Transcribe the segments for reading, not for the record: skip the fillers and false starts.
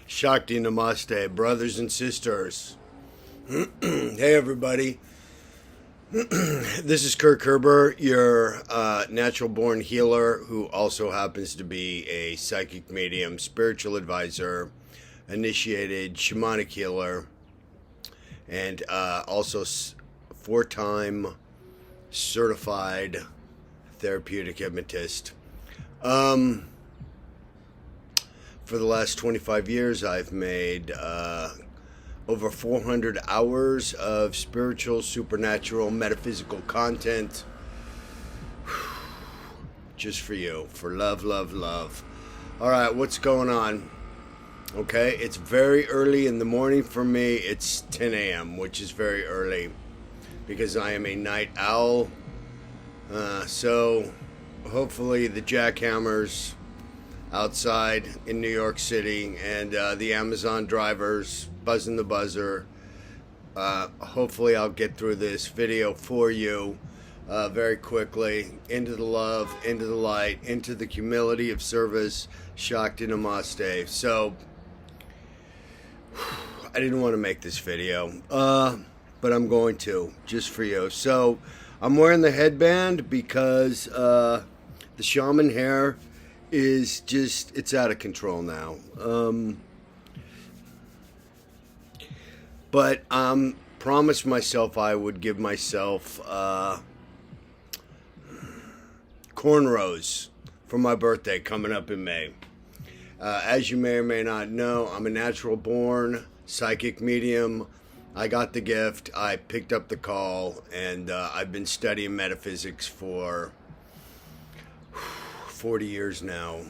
Shakti Namaste, brothers and sisters. Hey, everybody. This is Kirk Kerber, your natural born healer who also happens to be a psychic medium, spiritual advisor, initiated shamanic healer, and also four-time certified therapeutic hypnotist. For the last 25 years, I've made over 400 hours of spiritual, supernatural, metaphysical content just for you, for love, love, love. All right, what's going on? Okay, it's very early in the morning for me. It's 10 a.m., which is very early because I am a night owl. So hopefully the jackhammers outside in New York City and the Amazon drivers buzzing the buzzer. Hopefully I'll get through this video for you very quickly. Into the love, into the light, into the humility of service. Shakti Namaste. So I didn't want to make this video, but I'm going to, just for you. So I'm wearing the headband because the shaman hair is just, it's out of control now. But promised myself I would give myself cornrows for my birthday coming up in May. As you may or may not know, I'm a natural born psychic medium. I got the gift, I picked up the call, and I've been studying metaphysics for 40 years now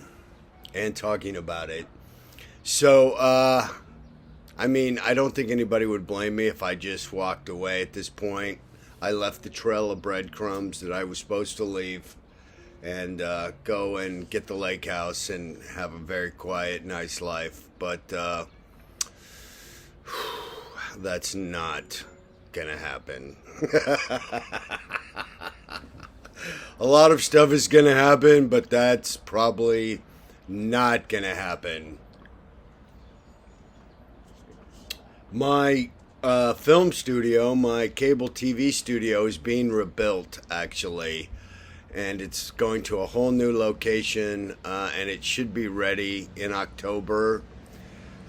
and talking about it. So, I mean, I don't think anybody would blame me if I just walked away at this point. I left the trail of breadcrumbs that I was supposed to leave and go and get the lake house and have a very quiet, nice life. But that's not gonna happen. A lot of stuff is going to happen, but that's probably not going to happen. My film studio, my cable TV studio is being rebuilt, actually. And it's going to a whole new location, and it should be ready in October.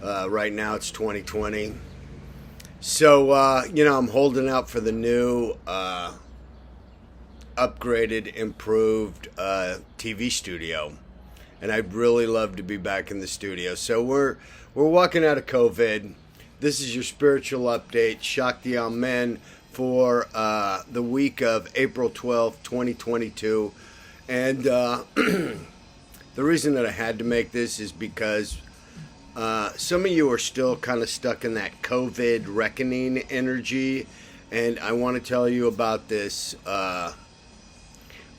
Right now it's 2020. So, I'm holding out for the new upgraded, improved TV studio, and I'd really love to be back in the studio. So we're walking out of COVID. This is your spiritual update, Shakti Amen, for the week of April 12th, 2022. And the reason that I had to make this is because some of you are still kind of stuck in that COVID reckoning energy, and I want to tell you about this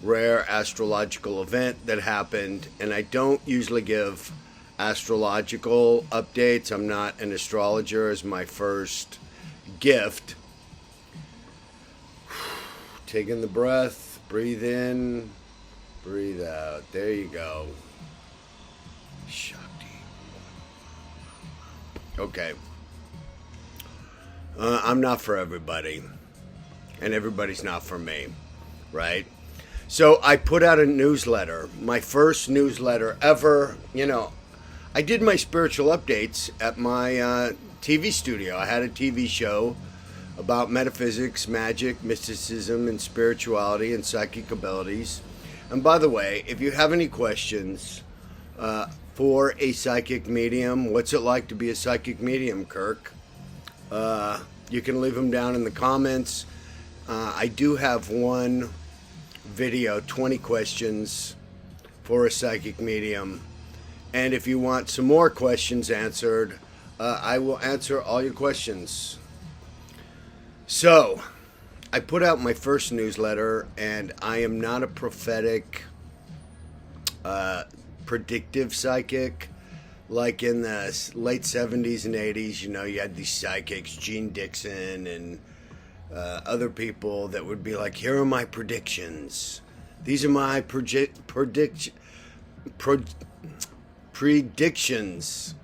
rare astrological event that happened. And I don't usually give astrological updates. I'm not an astrologer as my first gift. Taking the breath, breathe in, breathe out. There you go. Shakti. Okay. I'm not for everybody, and everybody's not for me, right? So I put out a newsletter, my first newsletter ever. I did my spiritual updates at my TV studio. I had a TV show about metaphysics, magic, mysticism, and spirituality and psychic abilities. And by the way, if you have any questions for a psychic medium, what's it like to be a psychic medium, Kirk? You can leave them down in the comments. I do have one video, 20 questions for a psychic medium. And if you want some more questions answered, I will answer all your questions. So, I put out my first newsletter, and I am not a prophetic, predictive psychic. Like in the late 70s and 80s, you had these psychics, Gene Dixon and other people that would be like, here are my predictions. These are my predictions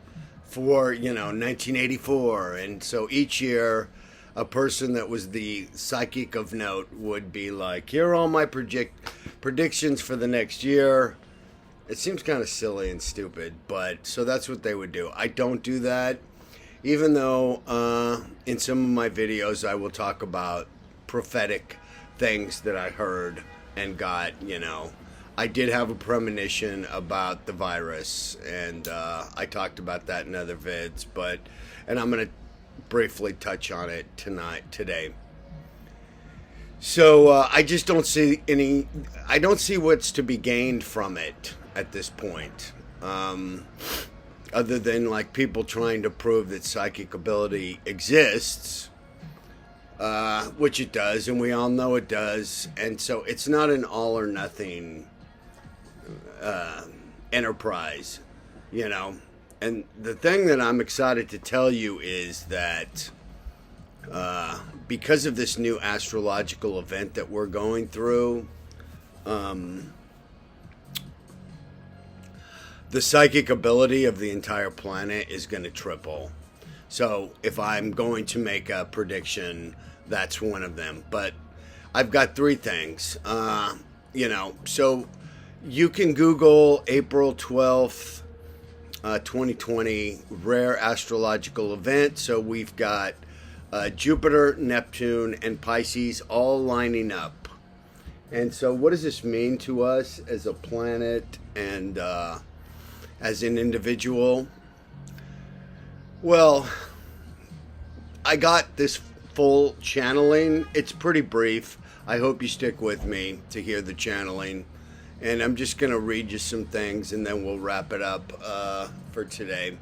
for 1984, and so each year a person that was the psychic of note would be like, here are all my predictions for the next year. It seems kind of silly and stupid, but so that's what they would do. I don't do that, even though in some of my videos I will talk about prophetic things that I heard and got. I did have a premonition about the virus, and I talked about that in other vids, and I'm going to briefly touch on it today. So I just don't see I don't see what's to be gained from it at this point, other than like people trying to prove that psychic ability exists, which it does, and we all know it does, and so it's not an all or nothing enterprise, And the thing that I'm excited to tell you is that because of this new astrological event that we're going through, the psychic ability of the entire planet is going to triple. So if I'm going to make a prediction, that's one of them. But I've got three things, so you can Google April 12th, 2020 rare astrological event. So we've got Jupiter, Neptune, and Pisces all lining up. And so what does this mean to us as a planet and as an individual? Well, I got this full channeling. It's pretty brief. I hope you stick with me to hear the channeling. And I'm just going to read you some things, and then we'll wrap it up for today.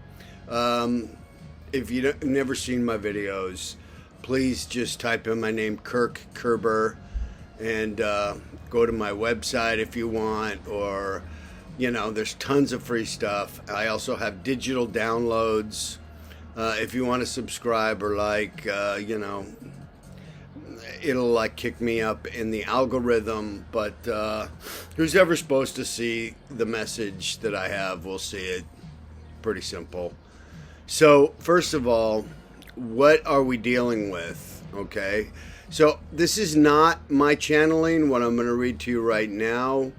If you've never seen my videos, please just type in my name, Kirk Kerber, and go to my website if you want, or, there's tons of free stuff. I also have digital downloads. If you want to subscribe or it'll kick me up in the algorithm, but who's ever supposed to see the message that I have will see it. Pretty simple. So first of all, what are we dealing with? Okay, so this is not my channeling, what I'm going to read to you right now.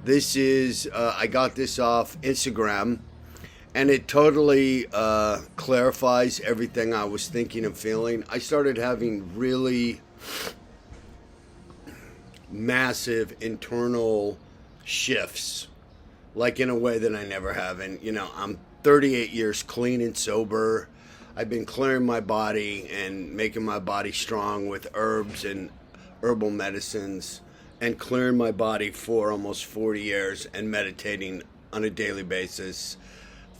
This is I got this off Instagram, and it totally clarifies everything I was thinking and feeling. I started having really massive internal shifts, in a way that I never have. And I'm 38 years clean and sober. I've been clearing my body and making my body strong with herbs and herbal medicines, and clearing my body for almost 40 years, and meditating on a daily basis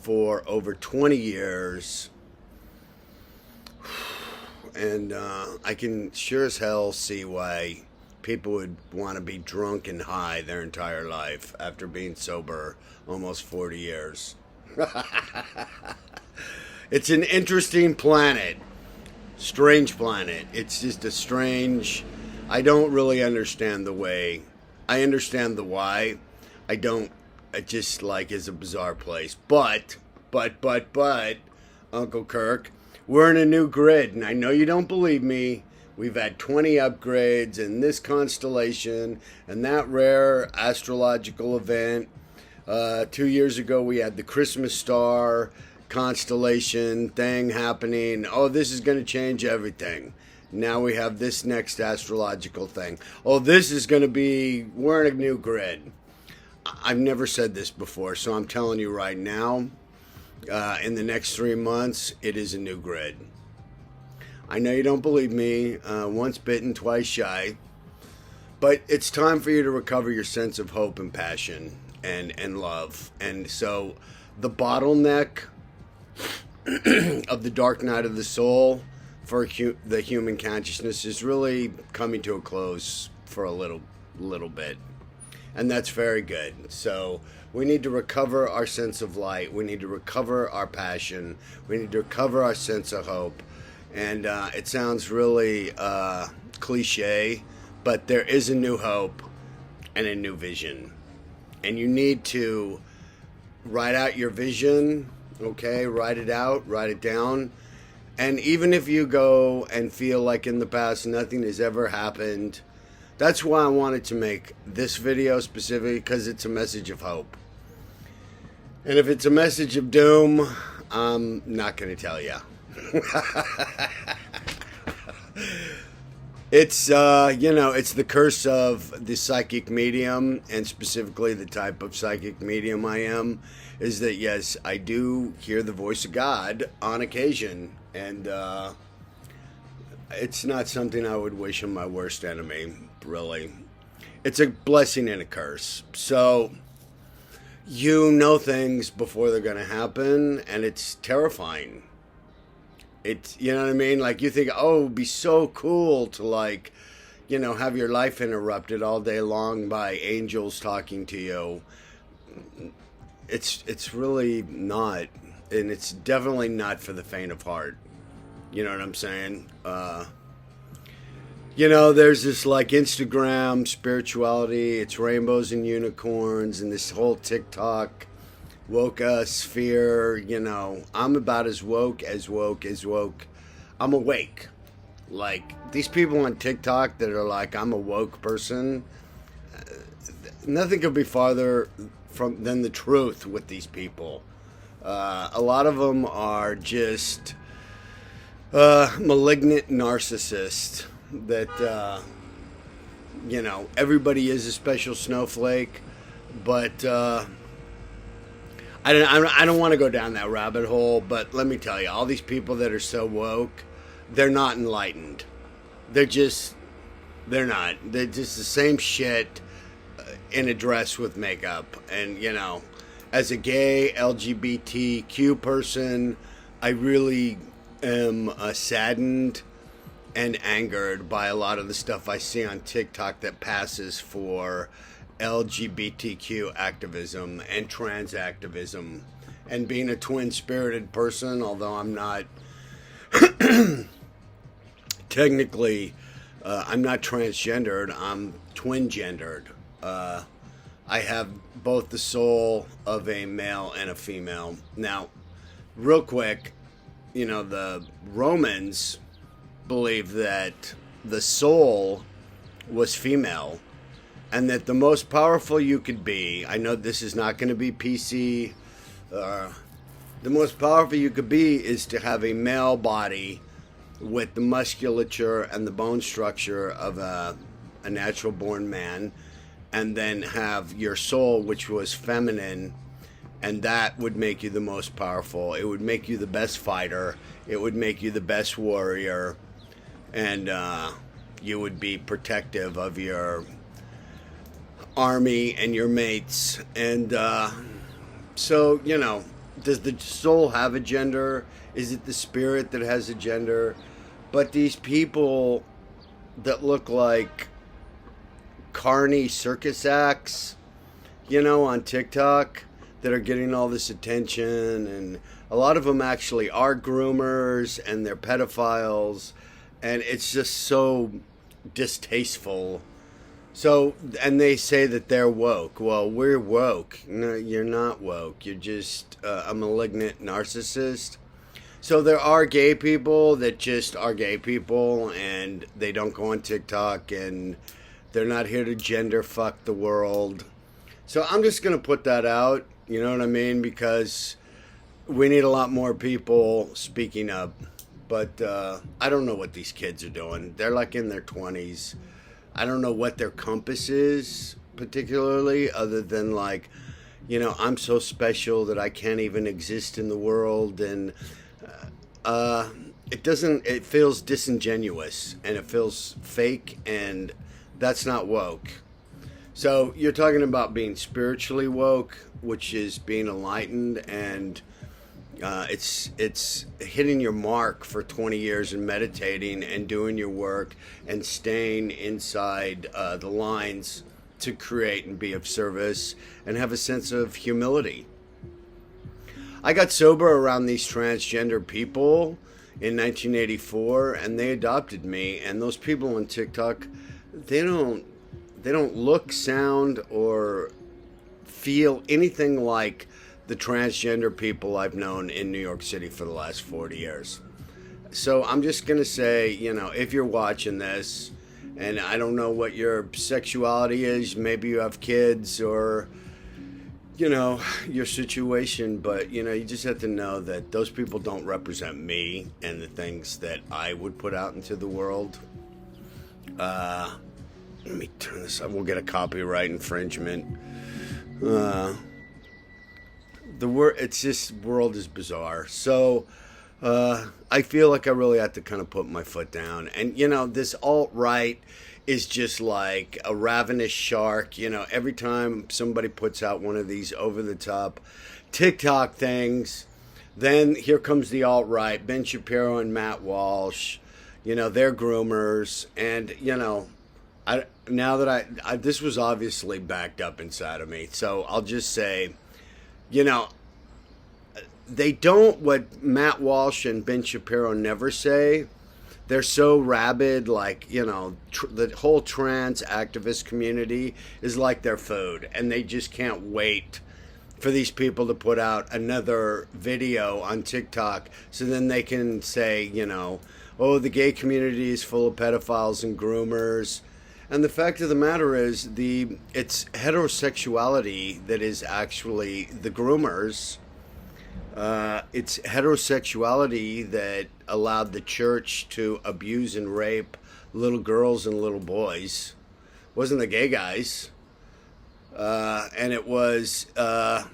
for over 20 years. And I can sure as hell see why people would want to be drunk and high their entire life after being sober almost 40 years. It's an interesting planet. Strange planet. It's just a strange... I don't really understand the way. I understand the why. I don't... It just is a bizarre place. But, Uncle Kirk... We're in a new grid, and I know you don't believe me. We've had 20 upgrades in this constellation and that rare astrological event. 2 years ago, we had the Christmas star constellation thing happening. Oh, this is going to change everything. Now we have this next astrological thing. Oh, this is going to be, we're in a new grid. I've never said this before, so I'm telling you right now. In the next 3 months, it is a new grid. I know you don't believe me. Once bitten, twice shy. But it's time for you to recover your sense of hope and passion and love. And so the bottleneck of the dark night of the soul for the human consciousness is really coming to a close for a little bit. And that's very good. So we need to recover our sense of light. We need to recover our passion. We need to recover our sense of hope. And it sounds really cliche, but there is a new hope and a new vision. And you need to write out your vision Okay, write it out, write it down. And even if you go and feel like in the past nothing has ever happened, that's why I wanted to make this video specifically, because it's a message of hope. And if it's a message of doom, I'm not going to tell you. It's, it's the curse of the psychic medium, and specifically the type of psychic medium I am, is that, yes, I do hear the voice of God on occasion, and it's not something I would wish on my worst enemy, really. It's a blessing and a curse. So, you know things before they're going to happen, and it's terrifying. It's, you know what I mean? Like, you think, oh, it would be so cool to, like, have your life interrupted all day long by angels talking to you. It's really not. And it's definitely not for the faint of heart. You know what I'm saying? There's this, like, Instagram spirituality. It's rainbows and unicorns and this whole TikTok woke sphere, I'm about as woke as woke as woke. I'm awake. Like, these people on TikTok that are like, I'm a woke person, nothing could be farther than the truth with these people. A lot of them are just malignant narcissists that, everybody is a special snowflake, but I don't want to go down that rabbit hole, but let me tell you, all these people that are so woke, they're not enlightened. They're just the same shit in a dress with makeup. And, as a gay LGBTQ person, I really am saddened and angered by a lot of the stuff I see on TikTok that passes for LGBTQ activism and trans activism, and being a twin-spirited person, although I'm not technically, I'm not transgendered, I'm twin-gendered. I have both the soul of a male and a female. Now, real quick, the Romans believed that the soul was female, and that the most powerful you could be, I know this is not going to be PC, the most powerful you could be is to have a male body with the musculature and the bone structure of a natural born man, and then have your soul, which was feminine, and that would make you the most powerful. It would make you the best fighter. It would make you the best warrior, and you would be protective of your army and your mates. And so, does the soul have a gender? Is it the spirit that has a gender? But these people that look like carny circus acts, on TikTok, that are getting all this attention, and a lot of them actually are groomers and they're pedophiles, and it's just so distasteful. So, and they say that they're woke. Well, we're woke. No, you're not woke. You're just a malignant narcissist. So there are gay people that just are gay people, and they don't go on TikTok, and they're not here to gender fuck the world. So I'm just going to put that out, you know what I mean? Because we need a lot more people speaking up. But I don't know what these kids are doing. They're like in their 20s. I don't know what their compass is particularly, other than like, I'm so special that I can't even exist in the world. And it feels disingenuous, and it feels fake, and that's not woke. So you're talking about being spiritually woke, which is being enlightened, and it's hitting your mark for 20 years and meditating and doing your work and staying inside the lines to create and be of service and have a sense of humility. I got sober around these transgender people in 1984, and they adopted me. And those people on TikTok, they don't look, sound, or feel anything like the transgender people I've known in New York City for the last 40 years. So I'm just going to say, if you're watching this, and I don't know what your sexuality is, maybe you have kids or, your situation, but, you just have to know that those people don't represent me and the things that I would put out into the world. Let me turn this up. We'll get a copyright infringement. World is bizarre. So, I feel like I really have to kind of put my foot down. And, this alt-right is just like a ravenous shark. Every time somebody puts out one of these over-the-top TikTok things, then here comes the alt-right, Ben Shapiro and Matt Walsh. They're groomers. And, this was obviously backed up inside of me. So I'll just say, they don't, what Matt Walsh and Ben Shapiro never say, they're so rabid, like, the whole trans activist community is like their food, and they just can't wait for these people to put out another video on TikTok so then they can say, the gay community is full of pedophiles and groomers. And the fact of the matter is, it's heterosexuality that is actually the groomers. It's heterosexuality that allowed the church to abuse and rape little girls and little boys. It wasn't the gay guys. And it was the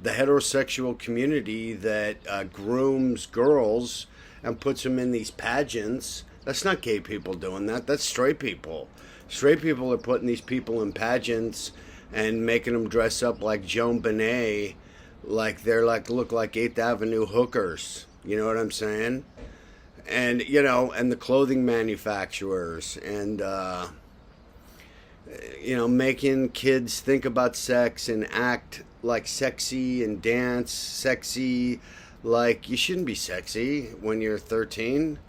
heterosexual community that grooms girls and puts them in these pageants. That's not gay people doing that. That's straight people. Straight people are putting these people in pageants and making them dress up like Joan Benet, like they're look like 8th Avenue hookers. You know what I'm saying? And, and the clothing manufacturers and, making kids think about sex and act like sexy and dance sexy. Like, you shouldn't be sexy when you're 13.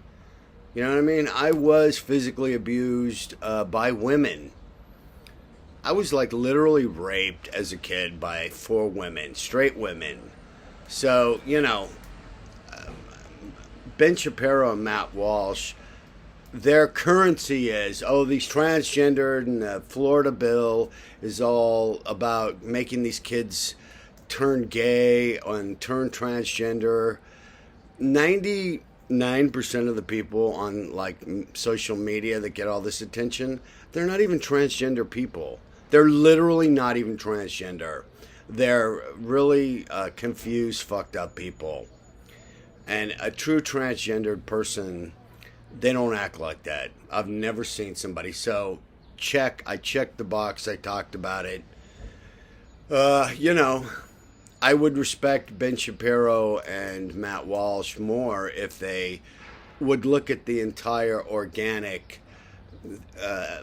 You know what I mean? I was physically abused by women. I was literally raped as a kid by 4 women, straight women. So, Ben Shapiro and Matt Walsh, their currency is, these transgendered, and the Florida bill is all about making these kids turn gay and turn transgender. 99% of the people on social media that get all this attention, they're not even transgender people. They're literally not even transgender. They're really confused, fucked up people. And a true transgendered person, they don't act like that. I've never seen somebody. So I checked the box. I talked about it. I would respect Ben Shapiro and Matt Walsh more if they would look at the entire organic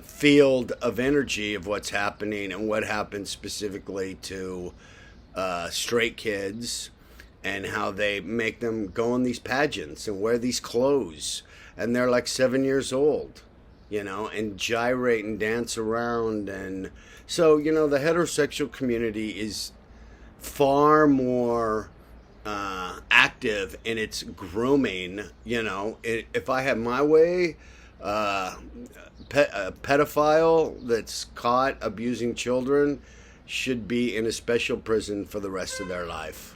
field of energy of what's happening and what happens specifically to straight kids and how they make them go on these pageants and wear these clothes. And they're 7 years old, and gyrate and dance around. And so, the heterosexual community is far more active in its grooming. If I had my way, a pedophile that's caught abusing children should be in a special prison for the rest of their life.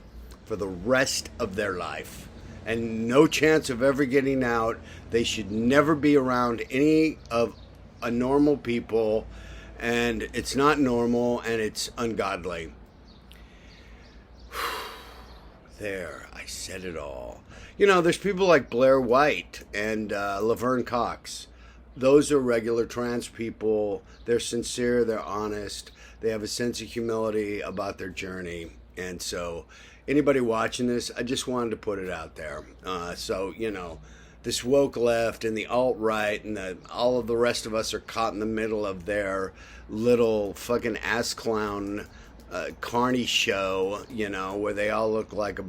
And no chance of ever getting out. They should never be around any of a normal people, and it's not normal, and it's ungodly. There, I said it all. There's people like Blair White and Laverne Cox. Those are regular trans people. They're sincere, they're honest, they have a sense of humility about their journey. And so anybody watching this, I just wanted to put it out there. This woke left and the alt-right and all of the rest of us are caught in the middle of their little fucking ass clown carny show, where they all look like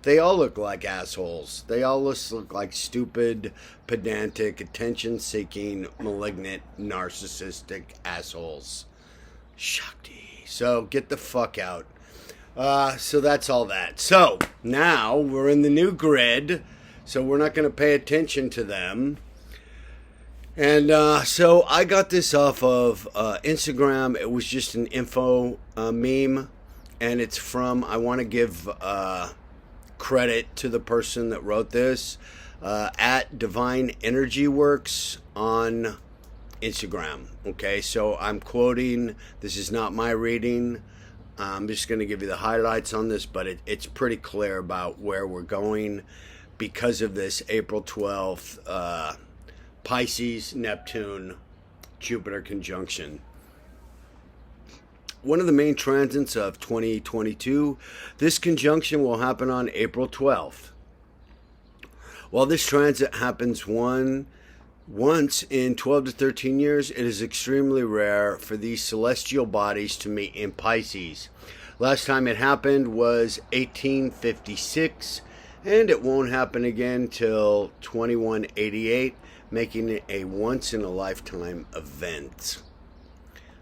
they all look like assholes. They all look like stupid, pedantic, attention-seeking, malignant, narcissistic assholes. Shakti. So get the fuck out. So that's all that. So now we're in the new grid, so we're not going to pay attention to them. And so I got this off of Instagram. It was just an info meme, and it's from, I want to give credit to the person that wrote this, at Divine Energy Works on Instagram. Okay, so I'm quoting, this is not my reading. I'm just going to give you the highlights on this, but it's pretty clear about where we're going because of this April 12th Pisces, Neptune, Jupiter conjunction. One of the main transits of 2022, this conjunction will happen on April 12th. While this transit happens once in 12 to 13 years, it is extremely rare for these celestial bodies to meet in Pisces. Last time it happened was 1856, and it won't happen again till 2188, making it a once-in-a-lifetime event.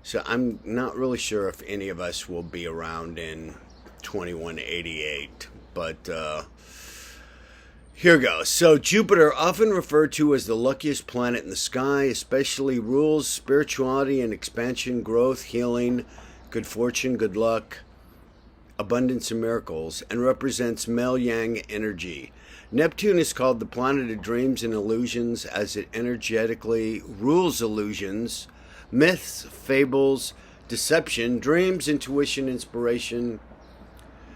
So I'm not really sure if any of us will be around in 2188, but here goes. So Jupiter, often referred to as the luckiest planet in the sky, especially rules spirituality and expansion, growth, healing, good fortune, good luck, abundance, and miracles, and represents male yang energy. Neptune is called the planet of dreams and illusions as it energetically rules illusions, myths, fables, deception, dreams, intuition, inspiration,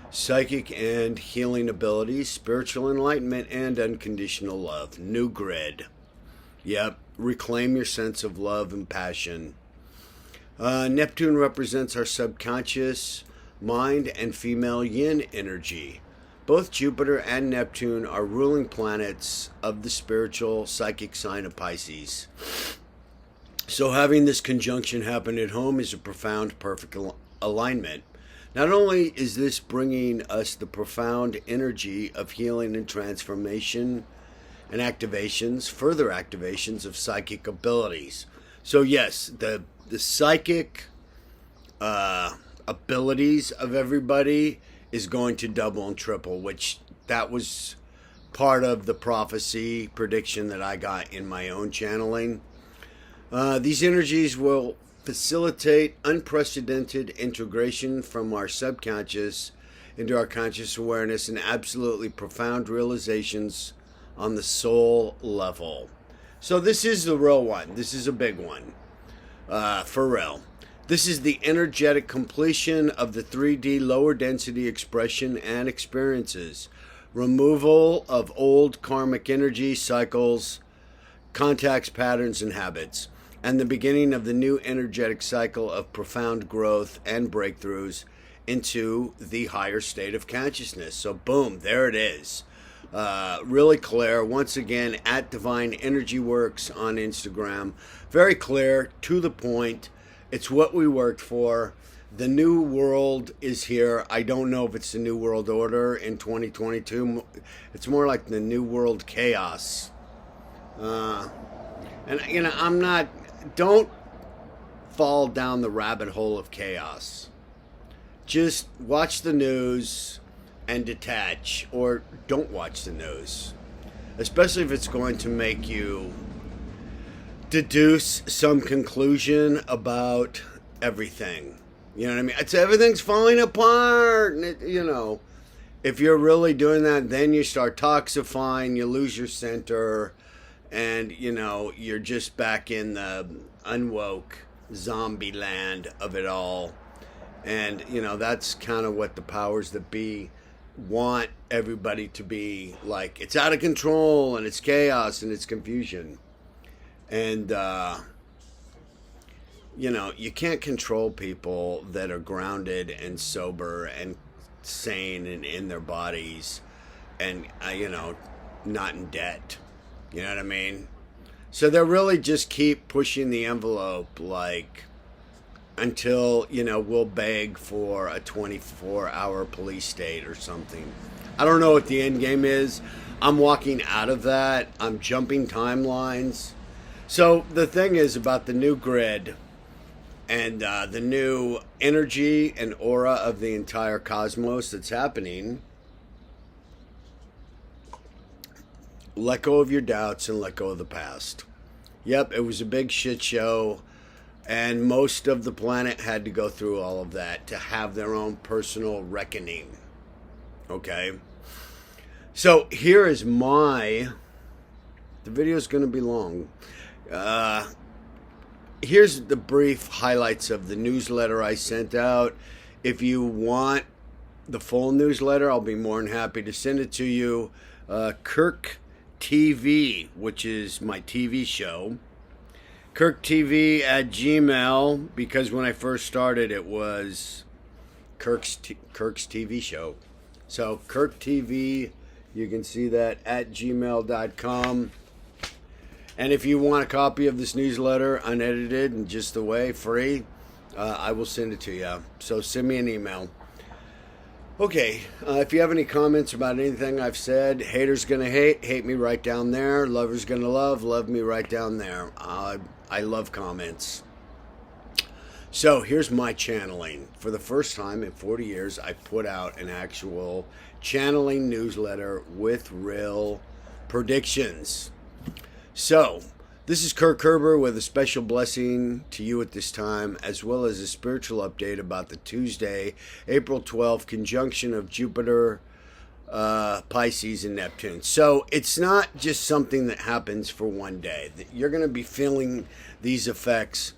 psychic and healing abilities, spiritual enlightenment, and unconditional love. New grid. Yep, reclaim your sense of love and passion. Neptune represents our subconscious mind and female yin energy. Both Jupiter and Neptune are ruling planets of the spiritual psychic sign of Pisces. So having this conjunction happen at home is a profound, perfect alignment. Not only is this bringing us the profound energy of healing and transformation and activations, further activations of psychic abilities. So yes, the psychic abilities of everybody is going to double and triple, which that was part of the prophecy prediction that I got in my own channeling. These energies will facilitate unprecedented integration from our subconscious into our conscious awareness and absolutely profound realizations on the soul level. So this is the real one. This is a big one. For real. This is the energetic completion of the 3D lower density expression and experiences. Removal of old karmic energy cycles, contacts, patterns, and habits. And the beginning of the new energetic cycle of profound growth and breakthroughs into the higher state of consciousness. So boom, there it is. Really clear. Once again, at Divine Energy Works on Instagram. Very clear, to the point. It's what we worked for. The new world is here. I don't know if it's the new world order in 2022. It's more like the new world chaos. And, you know, don't fall down the rabbit hole of chaos. Just watch the news and detach, or don't watch the news. Especially if it's going to make you deduce some conclusion about everything. You know what I mean? It's everything's falling apart. And you know, if you're really doing that, then you start toxifying, you lose your center, and, you know, you're just back in the unwoke zombie land of it all. And, you know, that's kind of what the powers that be want everybody to be like. It's out of control, and it's chaos, and it's confusion. And, you know, you can't control people that are grounded and sober and sane and in their bodies and, you know, not in debt. You know what I mean? So they'll really just keep pushing the envelope, like, until, you know, we'll beg for a 24-hour police state or something. I don't know what the end game is. I'm walking out of that. I'm jumping timelines. So the thing is about the new grid, and the new energy and aura of the entire cosmos that's happening. Let go of your doubts and let go of the past. Yep, it was a big shit show, and most of the planet had to go through all of that to have their own personal reckoning. Okay? So here is the video's going to be long. Here's the brief highlights of the newsletter I sent out. If you want the full newsletter, I'll be more than happy to send it to you. Kirk TV, which is my TV show. Kirk TV at Gmail, because when I first started, it was Kirk's TV show. So Kirk TV, you can see that at gmail.com. And if you want a copy of this newsletter, unedited and just the way, free, I will send it to you. So send me an email. Okay, if you have any comments about anything I've said, haters gonna hate me right down there. Lovers gonna love me right down there. I love comments. So here's my channeling. For the first time in 40 years, I put out an actual channeling newsletter with real predictions. So, this is Kirk Kerber with a special blessing to you at this time, as well as a spiritual update about the Tuesday, April 12th conjunction of Jupiter, Pisces, and Neptune. So, it's not just something that happens for one day. You're going to be feeling these effects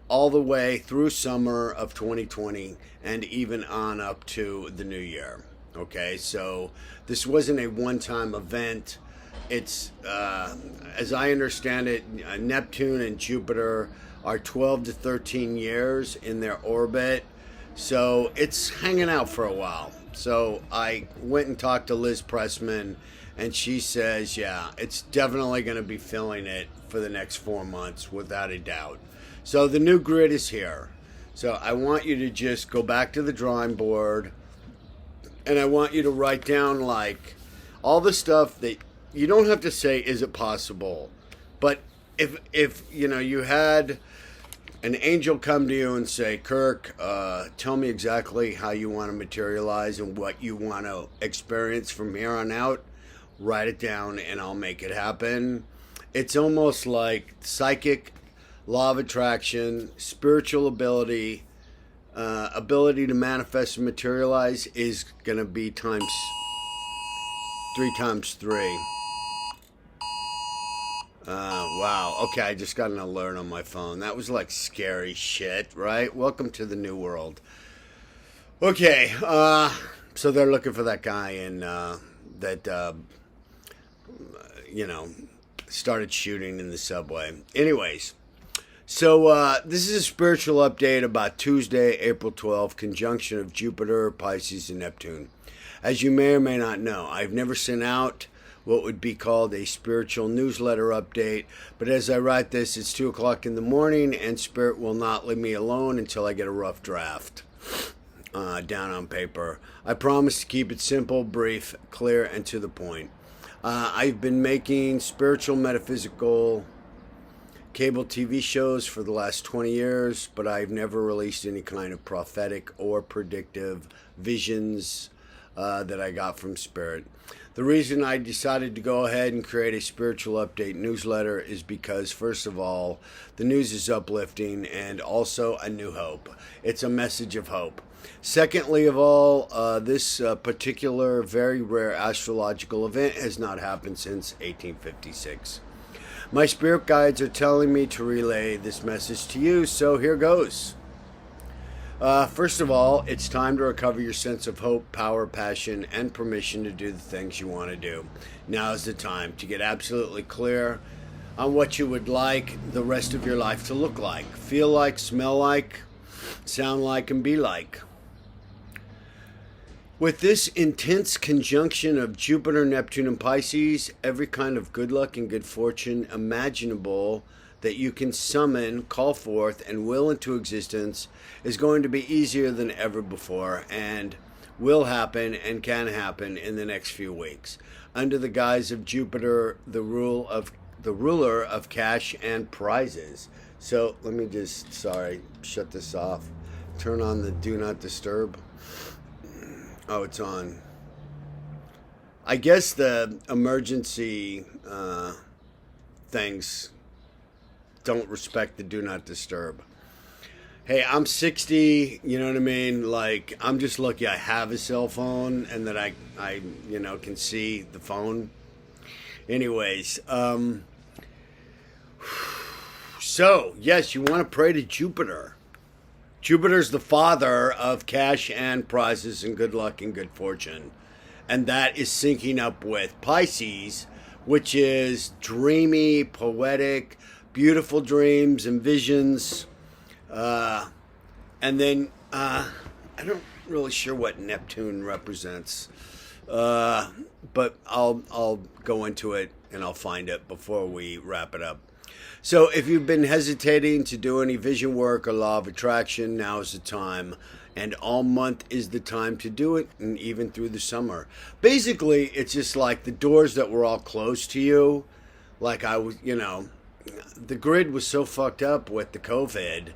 all the way through summer of 2020 and even on up to the new year. Okay, so this wasn't a one-time event. It's, as I understand it, Neptune and Jupiter are 12 to 13 years in their orbit. So it's hanging out for a while. So I went and talked to Liz Pressman, and she says, yeah, it's definitely going to be feeling it for the next 4 months, without a doubt. So the new grid is here. So I want you to just go back to the drawing board, and I want you to write down, like, all the stuff that you don't have to say, is it possible? But if you know, you had an angel come to you and say, Kirk, tell me exactly how you want to materialize and what you want to experience from here on out, write it down and I'll make it happen. It's almost like psychic, law of attraction, spiritual ability, ability to manifest and materialize is going to be times 3 times 3. Wow. Okay, I just got an alert on my phone. That was like scary shit, right? Welcome to the new world. Okay, so they're looking for that guy that started shooting in the subway. Anyways, so this is a spiritual update about Tuesday, April 12th, conjunction of Jupiter, Pisces, and Neptune. As you may or may not know, I've never sent out what would be called a spiritual newsletter update, but as I write this, it's 2 o'clock in the morning, and Spirit will not leave me alone until I get a rough draft down on paper. I promise to keep it simple, brief, clear, and to the point. I've been making spiritual, metaphysical cable TV shows for the last 20 years, but I've never released any kind of prophetic or predictive visions that I got from Spirit. The reason I decided to go ahead and create a spiritual update newsletter is because, first of all, the news is uplifting and also a new hope. It's a message of hope. Secondly of all, this particular very rare astrological event has not happened since 1856. My spirit guides are telling me to relay this message to you, so here goes. First of all, it's time to recover your sense of hope, power, passion, and permission to do the things you want to do. Now is the time to get absolutely clear on what you would like the rest of your life to look like, feel like, smell like, sound like, and be like. With this intense conjunction of Jupiter, Neptune, and Pisces, every kind of good luck and good fortune imaginable that you can summon, call forth, and will into existence is going to be easier than ever before, and will happen and can happen in the next few weeks. Under the guise of Jupiter, the ruler of cash and prizes. So let me just, sorry, shut this off. Turn on the do not disturb. Oh, it's on. I guess the emergency things don't respect the do not disturb. Hey, I'm 60, you know what I mean? Like, I'm just lucky I have a cell phone and that I can see the phone. Anyways, so, yes, you want to pray to Jupiter. Jupiter's the father of cash and prizes and good luck and good fortune. And that is syncing up with Pisces, which is dreamy, poetic, beautiful dreams and visions. And then I don't really sure what Neptune represents, but I'll go into it and I'll find it before we wrap it up. So if you've been hesitating to do any vision work or law of attraction, now is the time. And all month is the time to do it, and even through the summer. Basically, it's just like the doors that were all closed to you. Like I was, the grid was so fucked up with the COVID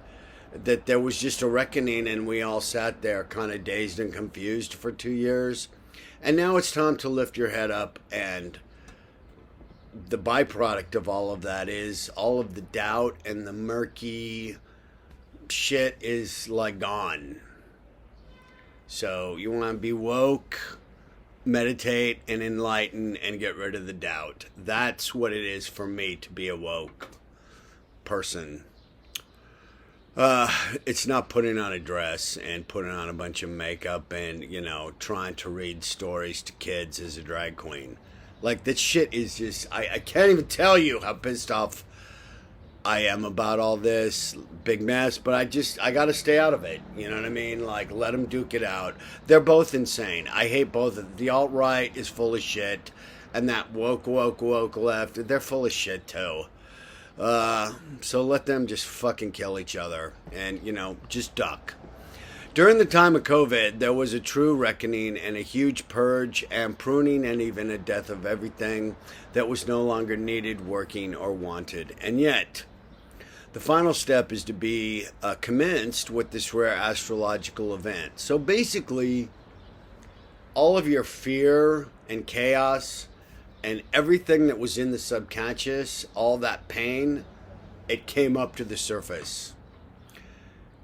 that there was just a reckoning, and we all sat there kind of dazed and confused for 2 years. And now it's time to lift your head up, and the byproduct of all of that is all of the doubt and the murky shit is like gone. So you want to be woke, meditate, and enlighten, and get rid of the doubt. That's what it is for me to be a woke person. It's not putting on a dress and putting on a bunch of makeup and, trying to read stories to kids as a drag queen. Like, that shit is just, I can't even tell you how pissed off I am about all this big mess, but I gotta stay out of it. You know what I mean? Like, let them duke it out. They're both insane. I hate both of them. The alt-right is full of shit, and that woke left, they're full of shit too. So let them just fucking kill each other and, just duck. During the time of COVID, there was a true reckoning and a huge purge and pruning and even a death of everything that was no longer needed, working, or wanted. And yet, the final step is to be commenced with this rare astrological event. So basically, all of your fear and chaos and everything that was in the subconscious, all that pain, it came up to the surface.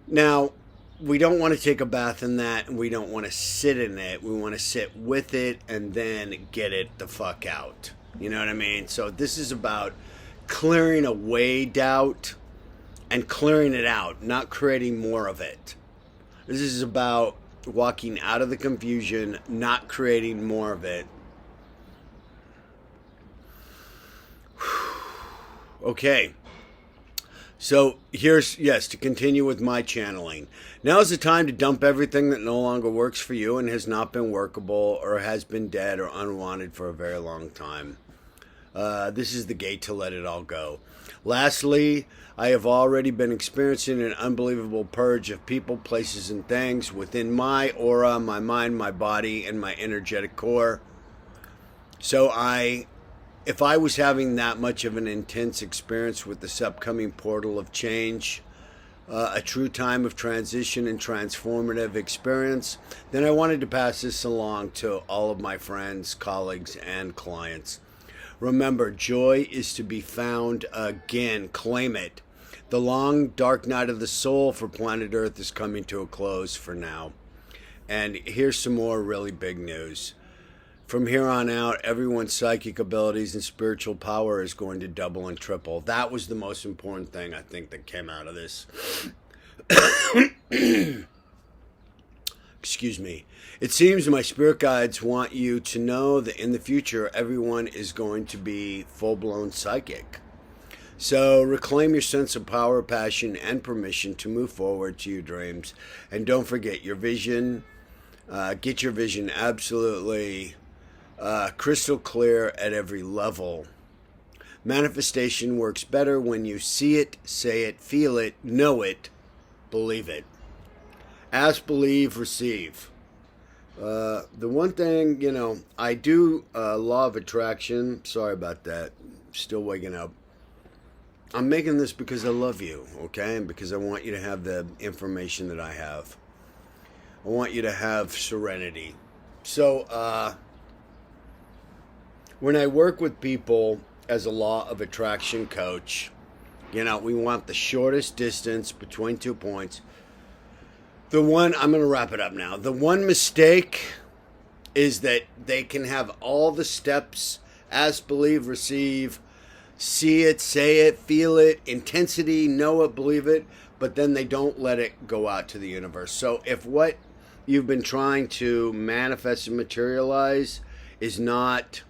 Now, we don't want to take a bath in that, and we don't want to sit in it. We want to sit with it and then get it the fuck out. You know what I mean? So this is about clearing away doubt and clearing it out, not creating more of it. This is about walking out of the confusion, not creating more of it. Okay. So to continue with my channeling. Now is the time to dump everything that no longer works for you and has not been workable or has been dead or unwanted for a very long time. This is the gate to let it all go. Lastly, I have already been experiencing an unbelievable purge of people, places, and things within my aura, my mind, my body, and my energetic core. So if I was having that much of an intense experience with this upcoming portal of change, a true time of transition and transformative experience, then I wanted to pass this along to all of my friends, colleagues, and clients. Remember, joy is to be found again. Claim it. The long, dark night of the soul for planet Earth is coming to a close for now. And here's some more really big news. From here on out, everyone's psychic abilities and spiritual power is going to double and triple. That was the most important thing, I think, that came out of this. Excuse me. It seems my spirit guides want you to know that in the future, everyone is going to be full-blown psychic. So reclaim your sense of power, passion, and permission to move forward to your dreams. And don't forget your vision. Get your vision absolutely crystal clear at every level. Manifestation works better when you see it, say it, feel it, know it, believe it. Ask, believe, receive. The one thing, I do law of attraction. Sorry about that. Still waking up. I'm making this because I love you, okay? And because I want you to have the information that I have. I want you to have serenity. So, when I work with people as a law of attraction coach, you know, we want the shortest distance between 2 points. I'm going to wrap it up now. The one mistake is that they can have all the steps: ask, believe, receive, see it, say it, feel it, intensity, know it, believe it, but then they don't let it go out to the universe. So if what you've been trying to manifest and materialize is not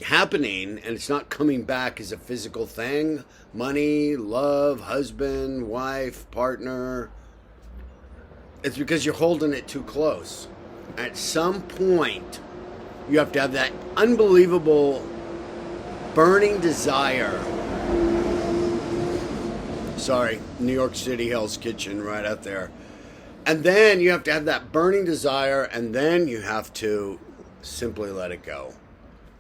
happening and it's not coming back as a physical thing, money, love, husband, wife, partner, it's because you're holding it too close. At some point, you have to have that unbelievable burning desire. Sorry, New York City Hell's Kitchen right out there. And then you have to have that burning desire, and then you have to simply let it go.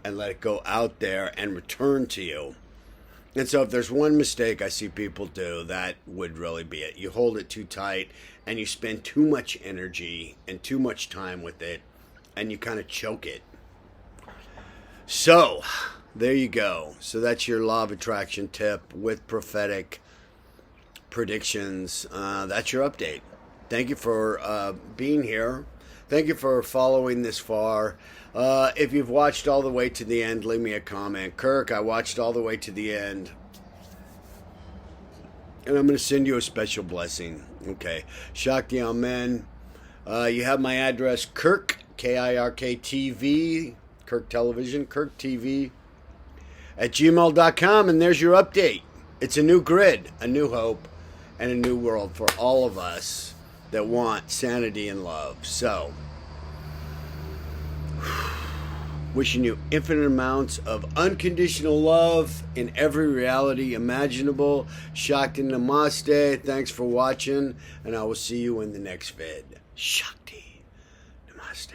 And let it go out there and return to you. And so if there's one mistake I see people do, that would really be it. You hold it too tight and you spend too much energy and too much time with it, and you kind of choke it. So there you go. So that's your law of attraction tip with prophetic predictions. That's your update. Thank you for being here. Thank you for following this far. If you've watched all the way to the end, leave me a comment. Kirk, I watched all the way to the end, and I'm going to send you a special blessing. Okay. Shakti Amen. You have my address, Kirk, K-I-R-K TV, Kirk Television, Kirk TV, at gmail.com, and there's your update. It's a new grid, a new hope, and a new world for all of us that want sanity and love. So, wishing you infinite amounts of unconditional love in every reality imaginable. Shakti Namaste. Thanks for watching, and I will see you in the next vid. Shakti Namaste.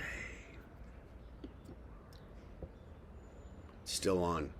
Still on.